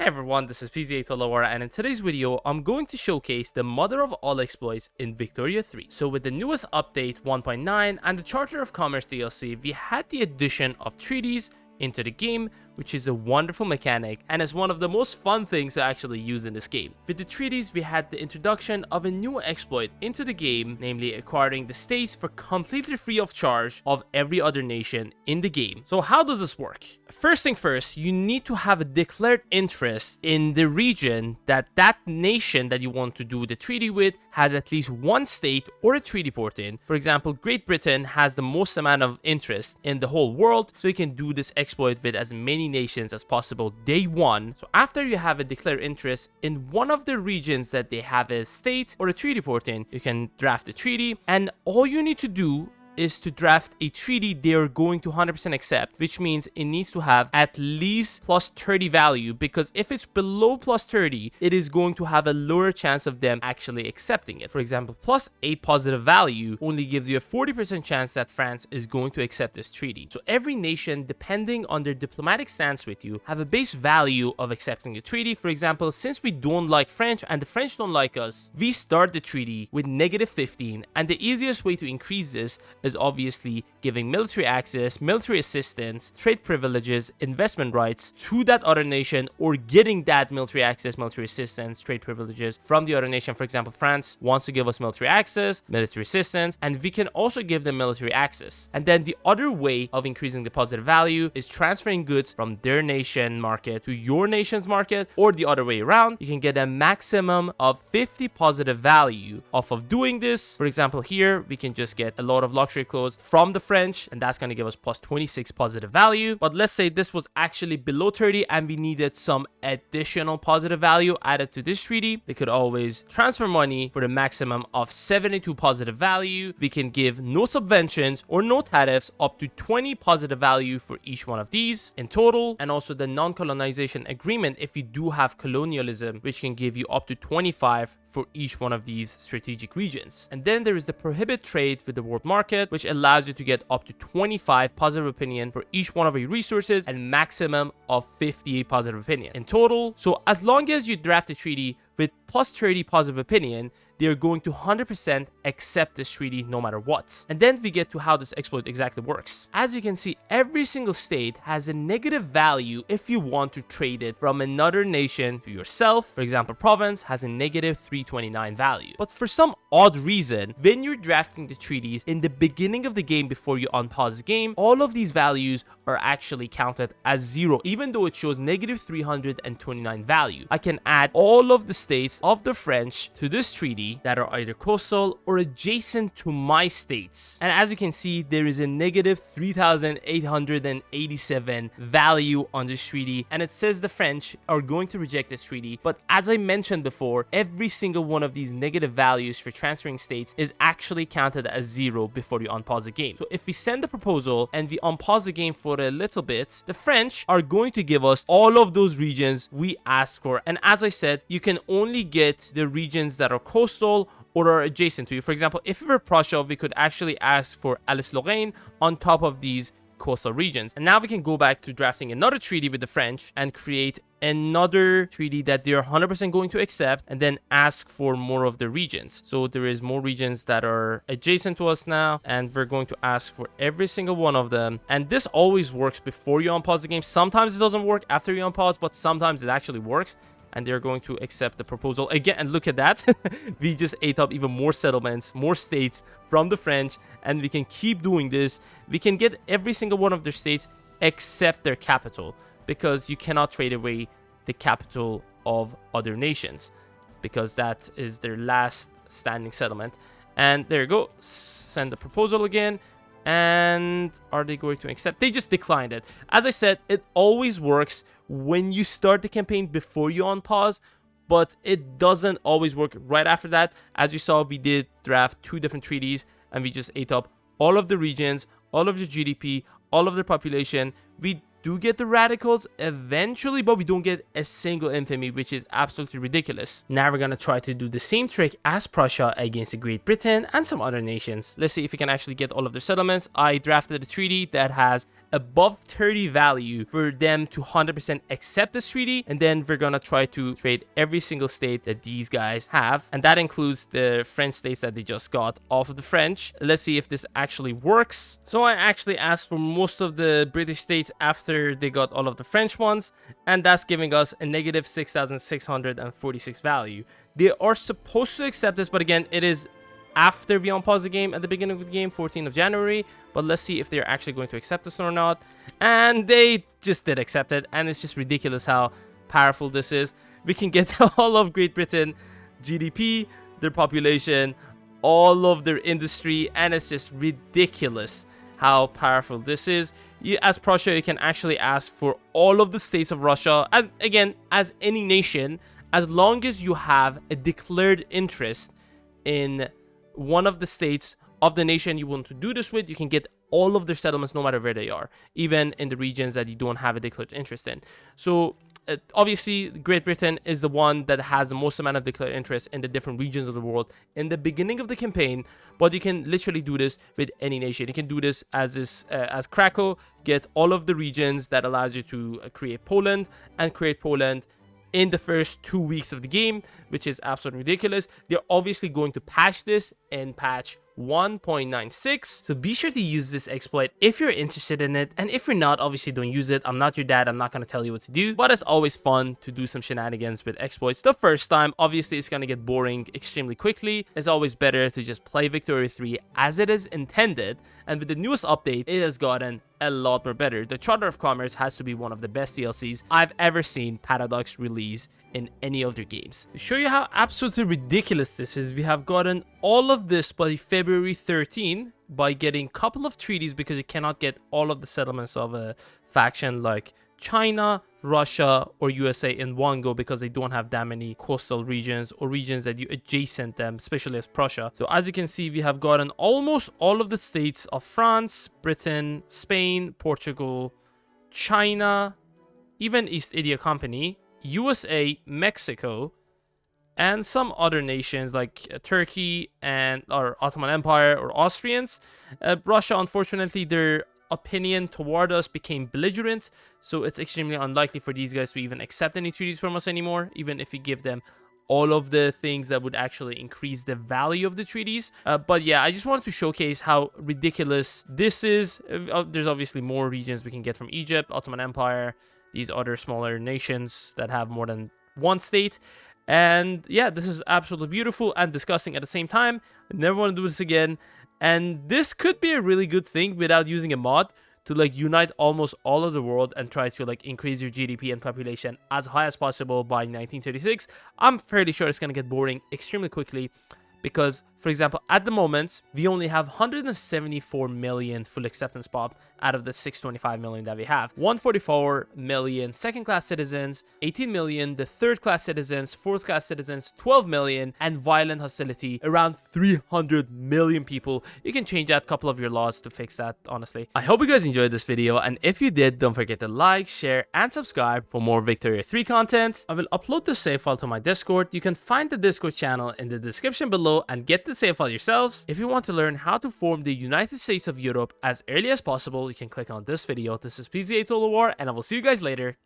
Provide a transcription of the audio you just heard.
Hey everyone, this is PZ8Lowara, and in today's video, I'm going to showcase the mother of all exploits in Victoria 3. So with the newest update 1.9 and the Charter of Commerce DLC, we had the addition of treaties into the game, which is a wonderful mechanic and is one of the most fun things to actually use in this game. With the treaties, we had the introduction of a new exploit into the game, namely acquiring the states for completely free of charge of every other nation in the game. So how does this work? First thing first, you need to have a declared interest in the region that nation that you want to do the treaty with has at least one state or a treaty port in. For example, Great Britain has the most amount of interest in the whole world, so you can do this exploit with as many nations as possible day one. So after you have a declared interest in one of the regions that they have a state or a treaty port in, you can draft a treaty, and all you need to do is to draft a treaty they're going to 100% accept, which means it needs to have at least plus 30 value, because if it's below plus 30, it is going to have a lower chance of them actually accepting it. For example, plus 8 positive value only gives you a 40% chance that France is going to accept this treaty. So every nation, depending on their diplomatic stance with you, have a base value of accepting the treaty. For example, since we don't like French and the French don't like us, we start the treaty with -15, and the easiest way to increase this is obviously giving military access, military assistance, trade privileges, investment rights to that other nation, or getting that military access, military assistance, trade privileges from the other nation. For example, France wants to give us military access, military assistance, and we can also give them military access. And then the other way of increasing the positive value is transferring goods from their nation market to your nation's market, or the other way around. You can get a maximum of 50 positive value off of doing this. For example, here we can just get a lot of luxury clothes from the French, and that's going to give us plus 26 positive value. But let's say this was actually below 30 and we needed some additional positive value added to this treaty. We could always transfer money for the maximum of 72 positive value. We can give no subventions or no tariffs up to 20 positive value for each one of these in total, and also the non-colonization agreement if you do have colonialism, which can give you up to 25 for each one of these strategic regions. And then there is the prohibit trade with the world market, which allows you to get up to 25 positive opinion for each one of your resources and maximum of 50 positive opinion in total. So as long as you draft a treaty with plus 30 positive opinion, they're going to 100% accept this treaty no matter what. And then we get to how this exploit exactly works. As you can see, every single state has a negative value if you want to trade it from another nation to yourself. For example, province has a -329 value. But for some odd reason, when you're drafting the treaties in the beginning of the game before you unpause the game, all of these values are actually counted as 0, even though it shows -329 value. I can add all of the states of the French to this treaty that are either coastal or adjacent to my states. And as you can see, there is a -3,887 value on this treaty, and it says the French are going to reject this treaty. But as I mentioned before, every single one of these negative values for transferring states is actually counted as 0 before you unpause the game. So if we send the proposal and we unpause the game for a little bit, the French are going to give us all of those regions we asked for. And as I said, you can only get the regions that are coastal or are adjacent to you. For example, if we were Prussia, we could actually ask for Alsace-Lorraine on top of these coastal regions. And now we can go back to drafting another treaty with the French and create another treaty that they're 100% going to accept, and then ask for more of the regions. So there is more regions that are adjacent to us now, and we're going to ask for every single one of them. And this always works before you unpause the game. Sometimes it doesn't work after you unpause, but sometimes it actually works, and they're going to accept the proposal again. And look at that. We just ate up even more settlements, more states from the French, and we can keep doing this. We can get every single one of their states except their capital, because you cannot trade away the capital of other nations, because that is their last standing settlement. And there you go. Send the proposal again. And are they going to accept? They just declined it. As I said, it always works when you start the campaign before you unpause, but it doesn't always work right after that. As you saw, we did draft 2 different treaties, and we just ate up all of the regions, all of the GDP, all of the population. We do get the radicals eventually, but we don't get a single infamy, which is absolutely ridiculous. Now we're gonna try to do the same trick as Prussia against Great Britain and some other nations. Let's see if we can actually get all of their settlements. I drafted a treaty that has above 30 value for them to 100% accept this treaty, and then we're gonna try to trade every single state that these guys have, and that includes the French states that they just got off of the French. Let's see if this actually works. So I actually asked for most of the British states after they got all of the French ones, and that's giving us a negative 6,646 value. They are supposed to accept this, but again, it is after we unpause the game at the beginning of the game, 14th of January. But let's see if they're actually going to accept this or not. And they just did accept it, and it's just ridiculous how powerful this is. We can get all of Great Britain GDP, their population, all of their industry, and it's just ridiculous how powerful this is. As Prussia, you can actually ask for all of the states of Russia, and again, as any nation, as long as you have a declared interest in one of the states of the nation you want to do this with, you can get all of their settlements no matter where they are, even in the regions that you don't have a declared interest in. So obviously Great Britain is the one that has the most amount of declared interest in the different regions of the world in the beginning of the campaign, but you can literally do this with any nation. You can do this as Krakow, get all of the regions. That allows you to create Poland, and create Poland in the first 2 weeks of the game, which is absolutely ridiculous. They're obviously going to patch this in patch 1.96, so be sure to use this exploit if you're interested in it, and if you're not, obviously don't use it. I'm not your dad, I'm not going to tell you what to do, but it's always fun to do some shenanigans with exploits the first time. Obviously it's going to get boring extremely quickly. It's always better to just play Victoria 3 as it is intended, and with the newest update, it has gotten a lot more better. The Charter of Commerce has to be one of the best DLCs I've ever seen Paradox release in any of their games. To show you how absolutely ridiculous this is, we have gotten all of this by February 13 by getting a couple of treaties, because you cannot get all of the settlements of a faction like China, Russia, or USA in one go, because they don't have that many coastal regions or regions that you adjacent them, especially as Prussia. So as you can see, we have gotten almost all of the states of France, Britain, Spain, Portugal, China, even East India Company, USA, Mexico, and some other nations like Turkey and or Ottoman Empire or Austrians. Russia, unfortunately, their opinion toward us became belligerent, so it's extremely unlikely for these guys to even accept any treaties from us anymore, even if we give them all of the things that would actually increase the value of the treaties. But yeah, I just wanted to showcase how ridiculous this is. There's obviously more regions we can get from Egypt, Ottoman Empire, these other smaller nations that have more than one state. And yeah, this is absolutely beautiful and disgusting at the same time. I never want to do this again. And this could be a really good thing without using a mod to like unite almost all of the world and try to like increase your GDP and population as high as possible by 1936. I'm fairly sure it's going to get boring extremely quickly, because, for example, at the moment, we only have 174 million full acceptance pop out of the 625 million that we have. 144 million second-class citizens, 18 million the third-class citizens, fourth-class citizens, 12 million, and violent hostility, around 300 million people. You can change out a couple of your laws to fix that, honestly. I hope you guys enjoyed this video, and if you did, don't forget to like, share, and subscribe for more Victoria 3 content. I will upload the save file to my Discord. You can find the Discord channel in the description below and get the save file yourselves. If you want to learn how to form the United States of Europe as early as possible, you can click on this video. This is PZA Total War, and I will see you guys later.